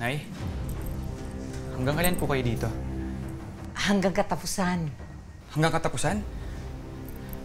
Nay, hanggang kailan po kayo dito? Hanggang katapusan. Hanggang katapusan?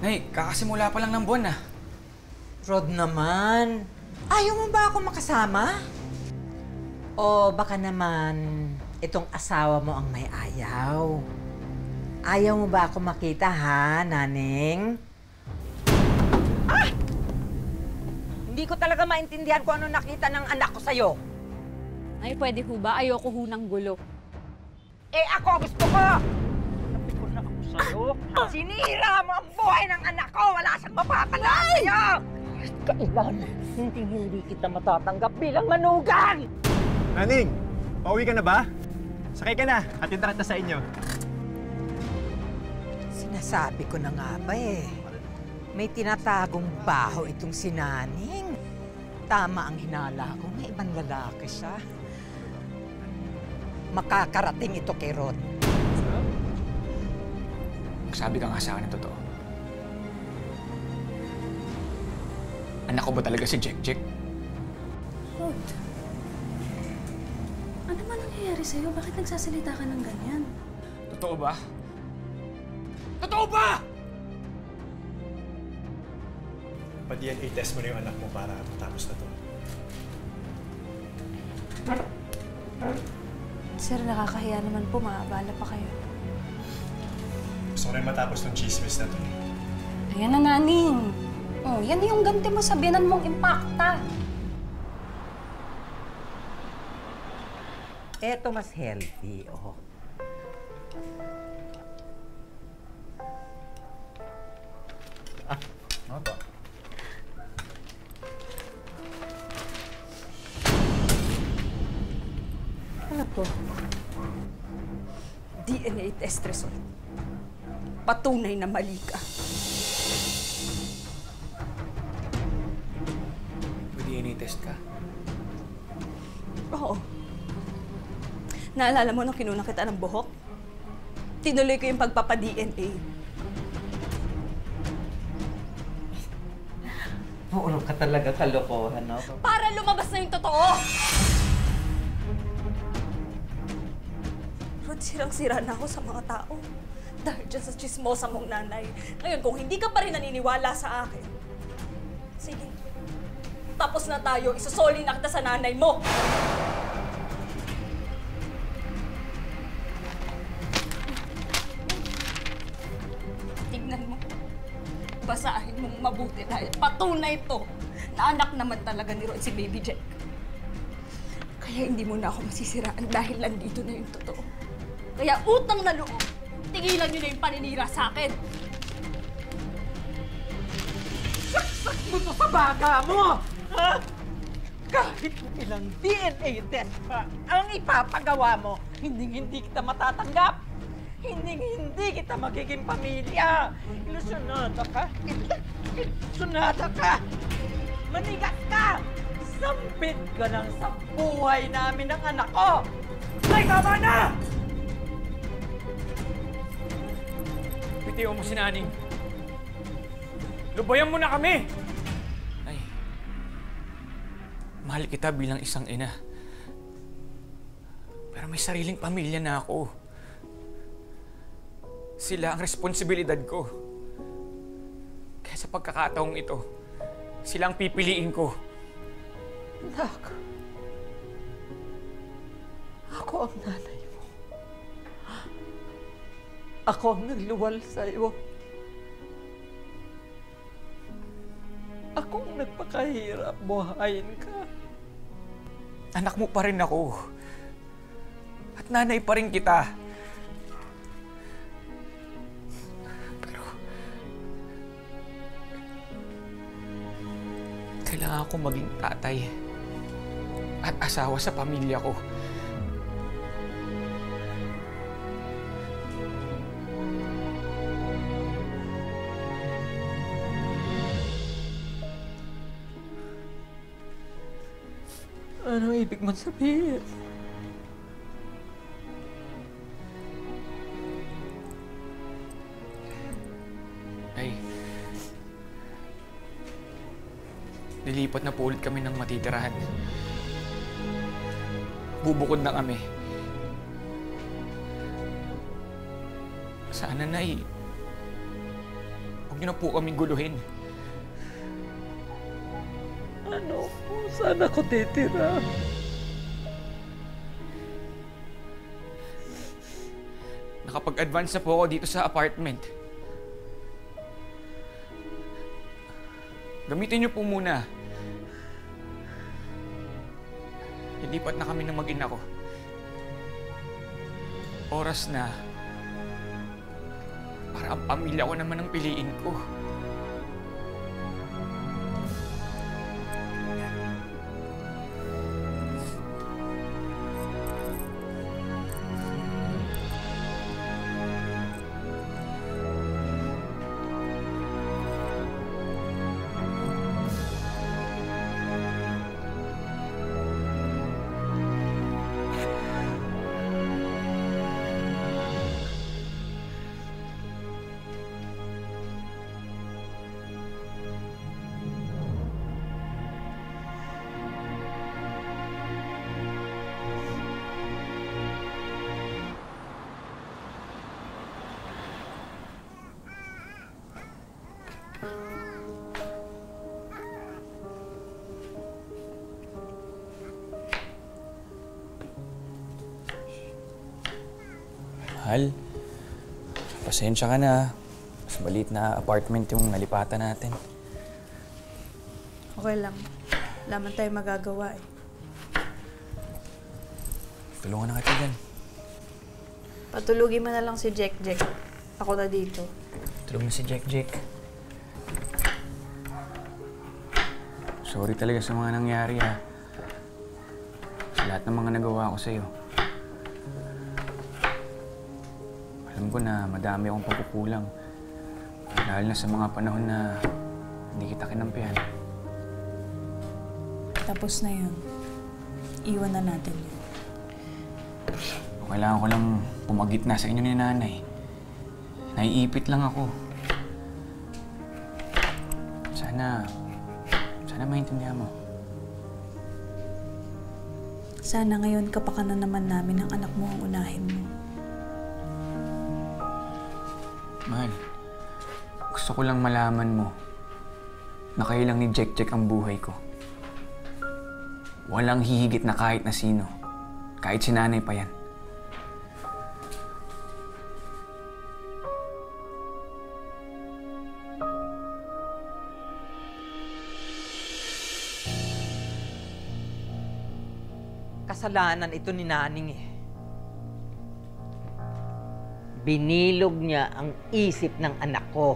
Nay, kakasimula pa lang ng buwan ah. Rod naman, ayaw mo ba ako makasama? O baka naman itong asawa mo ang may ayaw? Ayaw mo ba ako makita ha, Naning? Ah! Hindi ko talaga maintindihan kung ano nakita ng anak ko sa'yo. Ay, pwede ho ba? Ayoko ho ng gulo. Eh ako gusto ko! Sabi ko na ako sa'yo, sinira mo ang buhay ng anak ko! Wala siyang mapapala sa'yo! Kailan, hindi kita matatanggap bilang manugang! Naning, pauwi ka na ba? Sakay ka na, hatid na kita sa inyo. Sinasabi ko na nga ba eh, may tinatagong baho itong si Naning. Tama ang hinala ko, may ibang lalaki siya. Makakarating ito kay Rod. Sabi ka nga sa akin ng totoo. Anak ko ba talaga si Jek? Rod, ano man nangyayari sa'yo? Bakit nagsasalita ka ng ganyan? Totoo ba? Totoo ba? Pa-DNA test mo na yung anak mo para matapos na to. Sir, nakakahiya naman po. Maabala pa kayo. Gusto ko rin matapos ng chismis na to. Ayan na, Naning. Oh, yan na yung ganti mo sa biyanan mong impacta. Eto mas healthy, oh. Ano ba? Ano to? DNA test result. Patunay na mali ka. DNA test ka? Oo. Naalala mo nung kinuna kita ng buhok? Tinuloy ko yung pagpapa-DNA. Puro ka talaga kalokohan, no? Para lumabas na yung totoo! Rod, sirang-sira na ako sa mga tao. Dahil dyan sa chismosa mong nanay. Ngayon, kung hindi ka pa rin naniniwala sa akin, sige, tapos na tayo. Isusoli na kita sa nanay mo! Tignan mo. Basahin mong mabuti dahil patunay to na anak naman talaga ni Rod si Baby Jack. Kaya hindi mo na ako masisiraan dahil nandito na yung totoo. Kaya utang na loob, tigilan nyo na yung paninira sa akin. Saksak mo to sa baga mo! Ha? Kahit ilang DNA test pa ang ipapagawa mo, hindi kita matatanggap. Hindi kita magiging pamilya. Ilusyonada ka. Ilusyonada ka. Manigas ka. Sampit ka lang sa buhay namin ng anak ko. Ay, tama na! Bitiw mo si Naning. Lubayan mo na kami! Ay, mahal kita bilang isang ina. Pero may sariling pamilya na ako. Sila ang responsibilidad ko. Kaya sa pagkakataong ito, sila ang pipiliin ko. Anak, ako ang nanay mo. Ako ang nagluwal sa'yo. Ako ang nagpakahirap buhayin ka. Anak mo pa rin ako. At nanay pa rin kita. Pero kailangan ko maging tatay at asawa sa pamilya ko. Anong ibig mong sabihin? Ay, nilipat na po ulit kami ng matitirahan. magbubukod na kami. Sana, Nay, huwag niyo na po kaming guluhin. Ano po? Saan ako titira? Nakapag-advance na po ako dito sa apartment. Gamitin niyo po muna. Lilipat na kami ng mag-ina ko. Oras na para ang pamilya ko naman ang piliin ko. Mahal, pasensya ka na. Mas maliit na apartment yung nalipatan natin. Okay lang. Wala man tayo magagawa eh. Tulungan na kita dyan. Patulugin mo na lang si Jack. Ako na dito. Tulungan na si Jack. Sorry talaga sa mga nangyari, ha. Sa lahat ng mga nagawa ko sa'yo. Alam ko na madami akong pagkukulang. Dahil na sa mga panahon na hindi kita kinampihan. Tapos na yun. Iwan na natin yun. Kailangan ko lang pumagitna sa inyo ni Nanay. Naiipit lang ako. Sana maintindihan mo. Sana ngayon kapakanan naman namin ang anak mo ang unahin mo. Mahal, gusto ko lang malaman mo na kayo lang ni Jack ang buhay ko. Walang hihigit na kahit na sino. Kahit si Nanay pa yan. Kasalanan ito ni Naning eh. Binilog niya ang isip ng anak ko.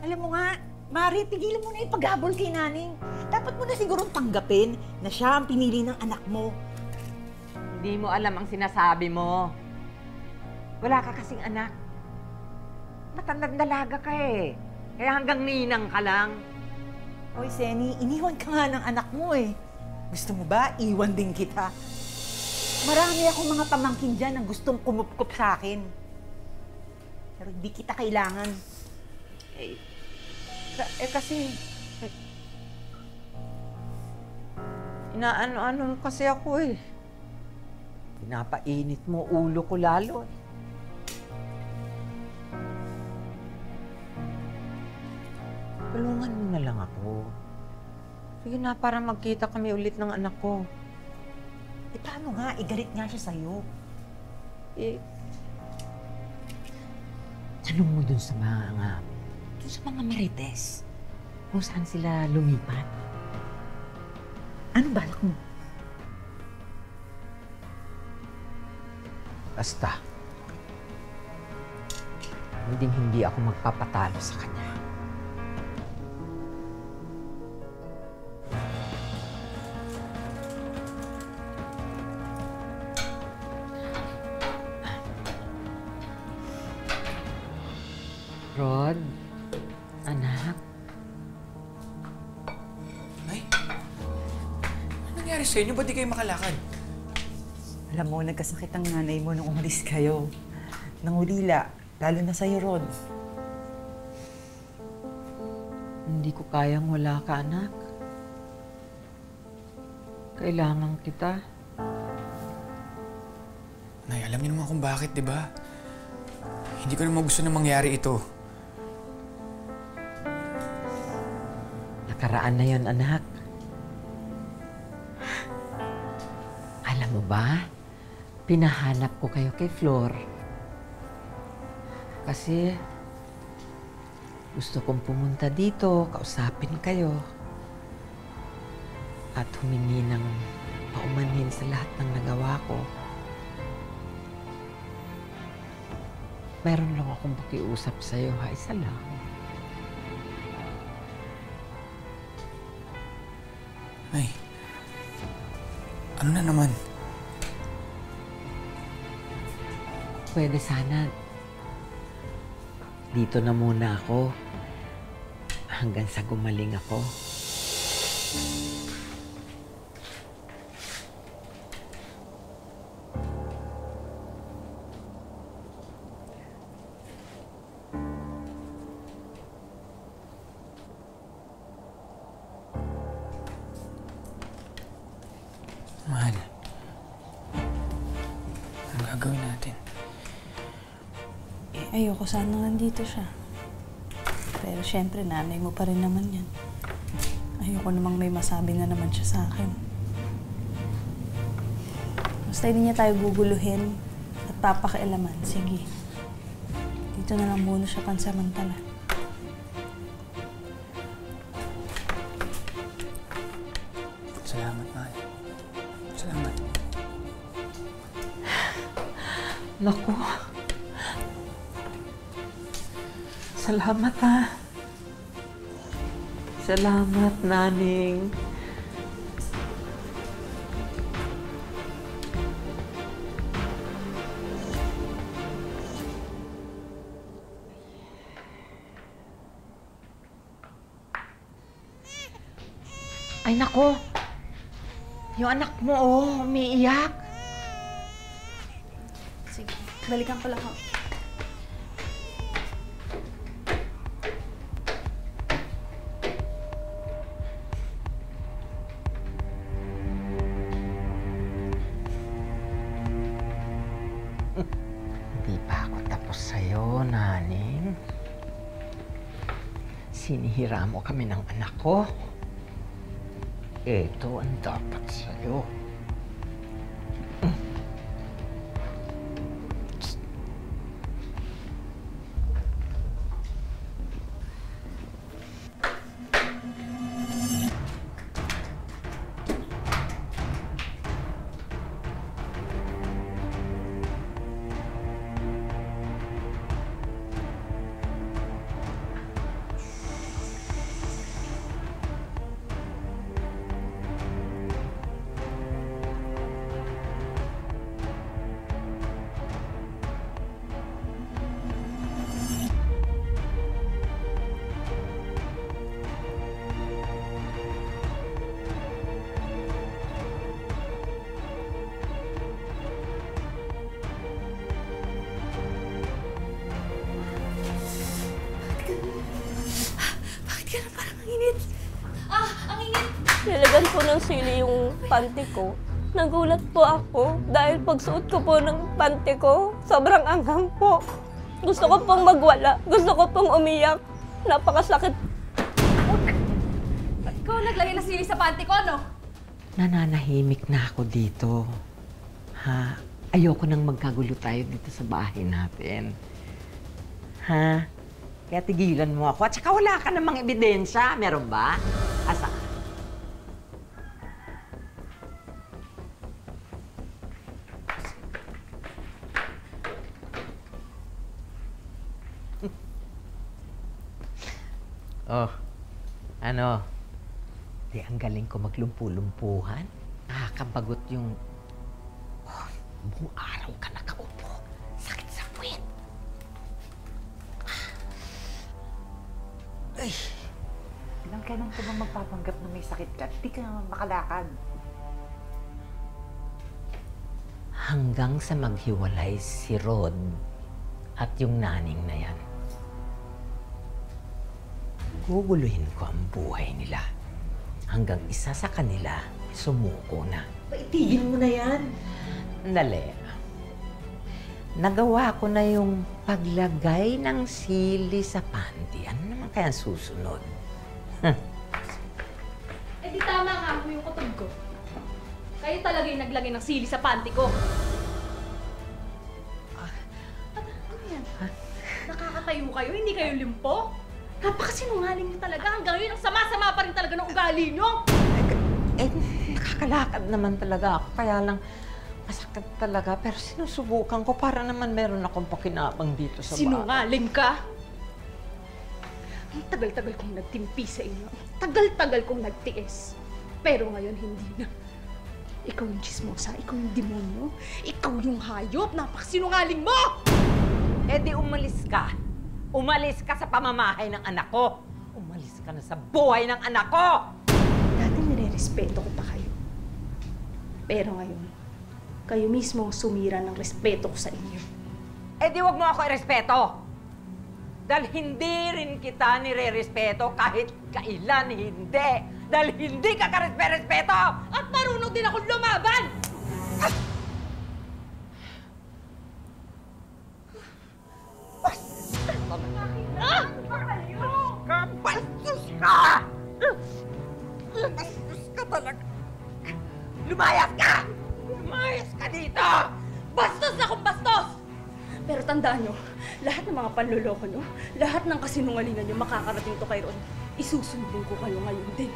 Alam mo nga, Mari, tigilan mo na yung paghabol kay Naning. Dapat mo na sigurong tanggapin na siya ang pinili ng anak mo. Hindi mo alam ang sinasabi mo. Wala ka kasing anak. Matandang dalaga ka eh. Kaya hanggang ninang ka lang. Hoy, Senny, iniwan ka nga ng anak mo eh. Gusto mo ba, iwan din kita? Marami akong mga pamangkin dyan ang gustong kumupkup sa akin. Pero hindi kita kailangan. Kasi... Inaano-ano kasi ako eh. Pinapainit mo ulo ko lalo eh. Tulungan mo na lang ako. Sige na, para magkita kami ulit ng anak ko. Eh, paano nga? Igalit nga siya sa'yo. Tanong mo dun sa mga marites. Kung saan sila lumipat. Anong balak mo? Basta, hindi ako magpapatalo sa kanya. Rod, anak. Ay, ano nangyari sa inyo? Ba't di kayo makalakad? Alam mo, nagkasakit ang nanay mo nung umalis kayo. Nangulila, lalo na sa'yo, Rod. Hindi ko kayang wala ka, anak. Kailangan kita. Nay, alam niyo naman kung bakit, di ba? Hindi ko naman gusto na mangyari ito. Nakaraan na yon, anak. Alam mo ba, pinahanap ko kayo kay Flor. Kasi gusto kong pumunta dito, kausapin kayo. At humingi ng paumanhin sa lahat ng nagawa ko. Meron lang akong pakiusap sa'yo, ha? Isa lang. Nay, ano na naman? Pwede sana dito na muna ako hanggang sa gumaling ako. Mahal, ang gagawin natin? Ayoko sana nandito siya. Pero syempre, nanay mo pa rin naman yan. Ayoko namang may masabi na naman siya sa akin. Basta hindi niya tayo guguluhin at papakialaman. Sige. Dito na lang muna siya pansamantala. Salamat, mahal. Salamat. Naku. Salamat, ha. Salamat, naning. Ay, naku. Yung anak mo, umiiyak. Sige, balikan ko lang ako. Hindi pa ako tapos sa'yo, naning. Sinihira mo kami ng anak ko. Ito ang dapat sa'yo. Nilagyan po ng sili yung panty ko. Nagulat po ako dahil pagsuot ko po ng panty ko, sobrang anghang po. Gusto ko pong magwala. Gusto ko pong umiyak. Napakasakit. Ba't ikaw naglagay ng sili sa panty ko, no? Nananahimik na ako dito. Ha? Ayoko nang magkagulo tayo dito sa bahay natin. Ha? Kaya tigilan mo ako. At saka wala ka namang ebidensya. Meron ba? Asa? Oh, ano? Di ang galing ko maglumpu-lumpuhan. Nakakabagot yung... Oh, buong araw ka nakaupo. Sakit sa puwet. Ay! Ilang kailan ka ba magpapanggap na may sakit ka? Hindi ka naman makalakad. Hanggang sa maghiwalay si Rod at yung naning na yan. Guguluhin ko ang buhay nila. Hanggang isa sa kanila sumuko na. Itigil mo na yan. Dali. Nagawa ko na yung paglagay ng sili sa panty. Ano naman kaya ang susunod? Eh di tama nga ako yung kutob ko. Kayo talaga yung naglagay ng sili sa panty ko. Ano yan? Nakakatayo kayo? Hindi kayo limpo? Napakasinungaling niyo talaga. Hanggang ngayon, ang sama-sama pa rin talaga ng ugali niyo. Nakakalakad naman talaga ako. Kaya lang, masakit talaga. Pero sinusubukan ko para naman meron akong pakinabang dito sa bahay. Sinungaling ka? Ang tagal-tagal kong nagtimpi sa inyo. Ang tagal-tagal kong nagtiis. Pero ngayon, hindi na. Ikaw yung chismosa, ikaw yung demonyo, ikaw yung hayop, napakasinungaling mo! Eh di umalis ka. Umalis ka sa pamamahay ng anak ko. Umalis ka na sa buhay ng anak ko! Dati nire-respeto ko pa kayo. Pero ngayon, kayo mismo ang sumira ng respeto ko sa inyo. Eh di wag mo ako irespeto. Dahil hindi rin kita nire-respeto kahit kailan hindi. Dahil hindi ka ka-respeto! At marunong din akong lumaban! Bastos ka! Bastos ka talaga! Lumayas ka! Lumayas ka dito! Bastos na akong bastos! Pero tandaan nyo, lahat ng mga panluloko nyo, lahat ng kasinungalingan nyo makakarating to kay Ron. Isusundin ko kayo ngayon din.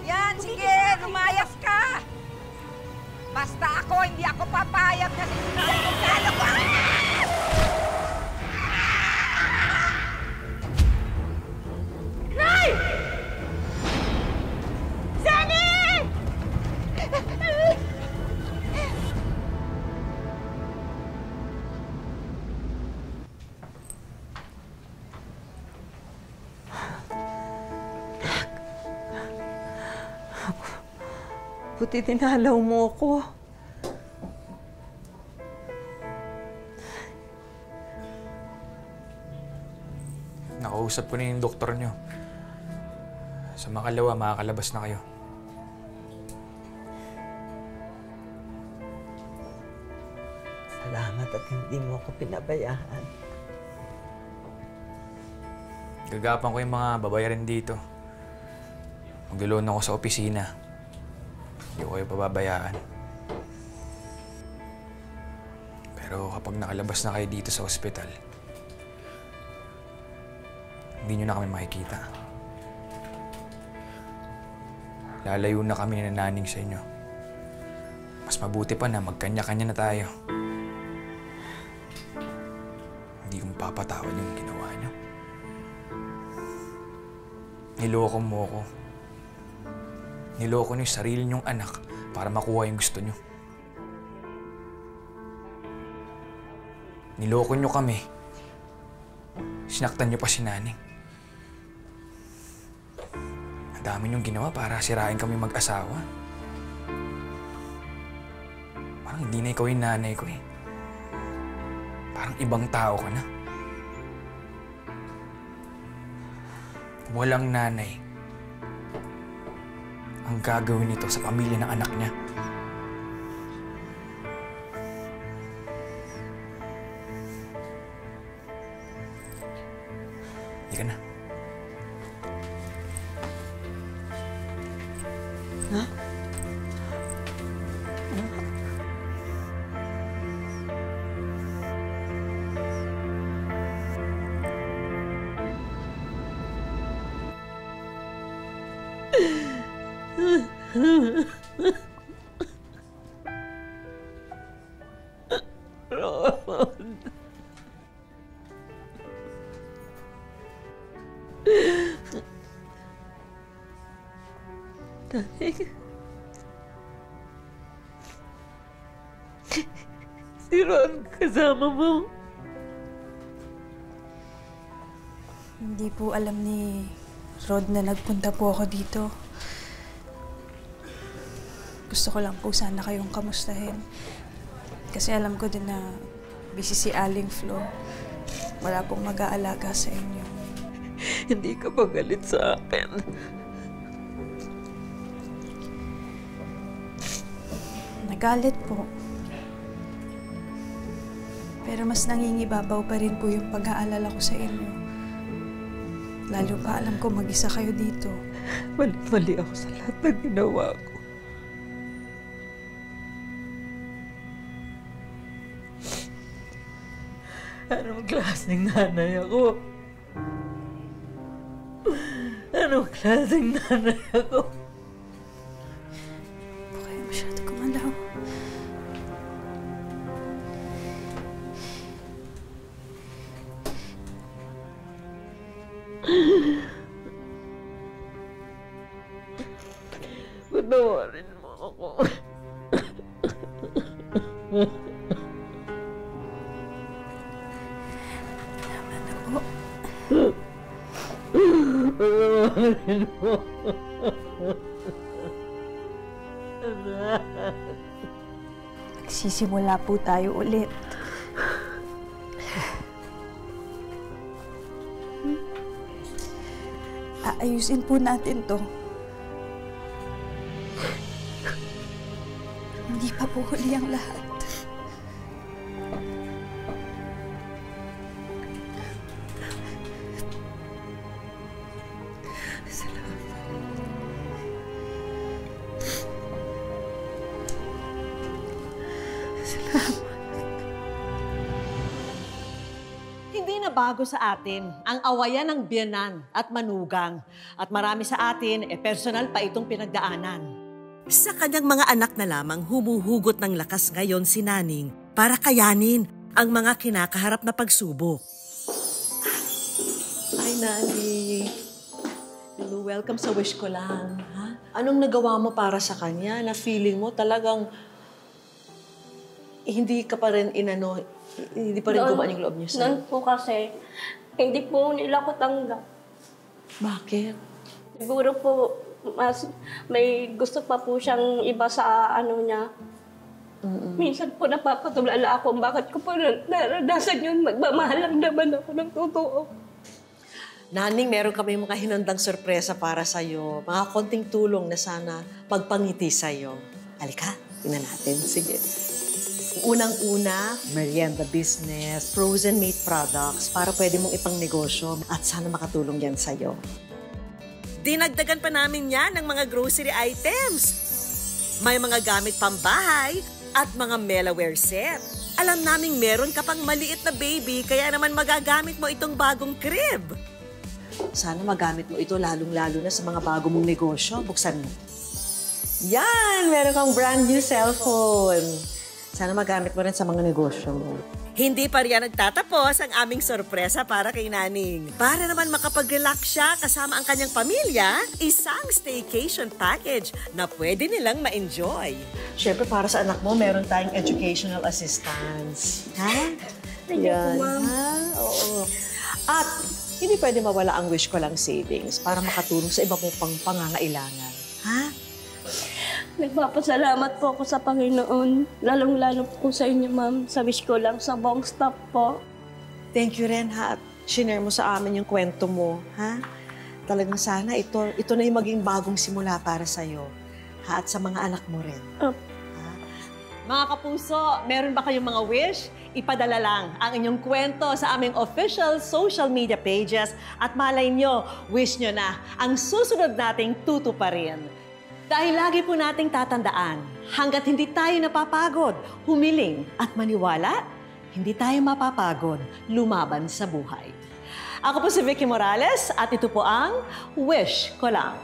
Yan, sige! Lumayas ka! Basta ako, hindi ako papayag na sinusunod ko plano ko! Nay! Sammy! Buti dinalaw mo ko. Nakausap ko na yung doktor nyo. Sa makalawa, makakalabas na kayo. Salamat at hindi mo ako pinabayaan. Gagapan ko yung mga babayaran dito. Magduloan ako sa opisina. Hindi ko kayo pababayaan. Pero kapag nakalabas na kayo dito sa ospital, hindi nyo na kami makikita. Lalayo na kami ni Naning sa inyo. Mas mabuti pa na magkanya-kanya na tayo. Hindi ko mapapatawad yung ginawa nyo. Niloko mo ko. Niloko niyo yung sarili niyong anak para makuha yung gusto niyo. Niloko niyo kami. Sinaktan niyo pa si Naning. Ang dami niyong ginawa para sirain kami mag-asawa. Parang hindi na ikaw yung nanay ko eh. Parang ibang tao ka na. Walang nanay ang gagawin nito sa pamilya ng anak niya. Hindi ka na. Ha? Ron. Danig. Si Ron kasama mo. Hindi po alam ni Rod na nagpunta po ako dito. Gusto ko lang po sana kayong kamustahin. Kasi alam ko din na busy si Aling Flo. Wala pong mag-aalaga sa inyo. Hindi ka ba galit sa akin? Nagalit po. Pero mas nangingibabaw pa rin po yung pag-aalala ko sa inyo. Lalo pa alam ko mag-isa kayo dito. Mali ako sa lahat ng ginawa ko. Anong klaseng nanay ako? Anong klaseng nanay ako? Huwag kayo masyado gumalaw. Patawarin mo ako. Tama na po. Patawarin mo. Magsisimula po tayo ulit. Aayusin po natin to. Hindi pa po huli ang lahat. Hindi na bago sa atin ang awayan ng biyanan at manugang. At marami sa atin, personal pa itong pinagdaanan. Sa kanyang mga anak na lamang humuhugot ng lakas ngayon si Naning para kayanin ang mga kinakaharap na pagsubok. Ay, Nani. Welcome sa wish ko lang. Ha? Anong nagawa mo para sa kanya na feeling mo talagang hindi ka pa rin hindi pa rin gumaan yung loob niya sa'yo? Noon po kasi, hindi po nila ko tanggap. Bakit? Siguro po, mas may gusto pa po siyang iba sa ano niya. Minsan po napapatulala ako bakit ko po naranasan yun. Magmamahal lang naman ako ng totoo. Naning, meron kami mga hinandang sorpresa para sa'yo. Mga konting tulong na sana pagpangiti sa'yo. Halika, tingnan natin. Sige. Unang-una, merienda business, frozen meat products para pwede mong ipang negosyo at sana makatulong yan sa'yo. Dinagdagan pa namin yan ng mga grocery items. May mga gamit pambahay at mga Melaware set. Alam naming meron ka pang maliit na baby, kaya naman magagamit mo itong bagong crib. Sana magamit mo ito lalong-lalo na sa mga bago mong negosyo. Buksan mo. Yan! Meron kang brand new cellphone. Sana magamit mo rin sa mga negosyo mo. Hindi pa riyan nagtatapos ang aming sorpresa para kay Naning. Para naman makapag-relax siya kasama ang kanyang pamilya, isang staycation package na pwede nilang ma-enjoy. Siyempre, para sa anak mo, meron tayong educational assistance. Ha? Thank you po, Ma'am. Ha? Oo. At hindi pwede mawala ang wish ko lang savings para makatulong sa iba mong pang pangangailangan. Ha? Nagpapasalamat po ako sa Panginoon. Lalong-lalo po sa inyo, Ma'am. Sa wish ko lang, sa buong staff po. Thank you rin, ha? At shinare mo sa amin yung kwento mo, ha? Talagang sana ito na yung maging bagong simula para sa'yo. Ha? At sa mga anak mo rin. Ha? Mga kapuso, meron ba kayong mga wish? Ipadala lang ang inyong kwento sa aming official social media pages at malay nyo, wish nyo na ang susunod nating tutuparin. Dahil lagi po nating tatandaan, hanggat hindi tayo napapagod, humiling at maniwala, hindi tayo mapapagod lumaban sa buhay. Ako po si Vicky Morales at ito po ang Wish Ko Lang.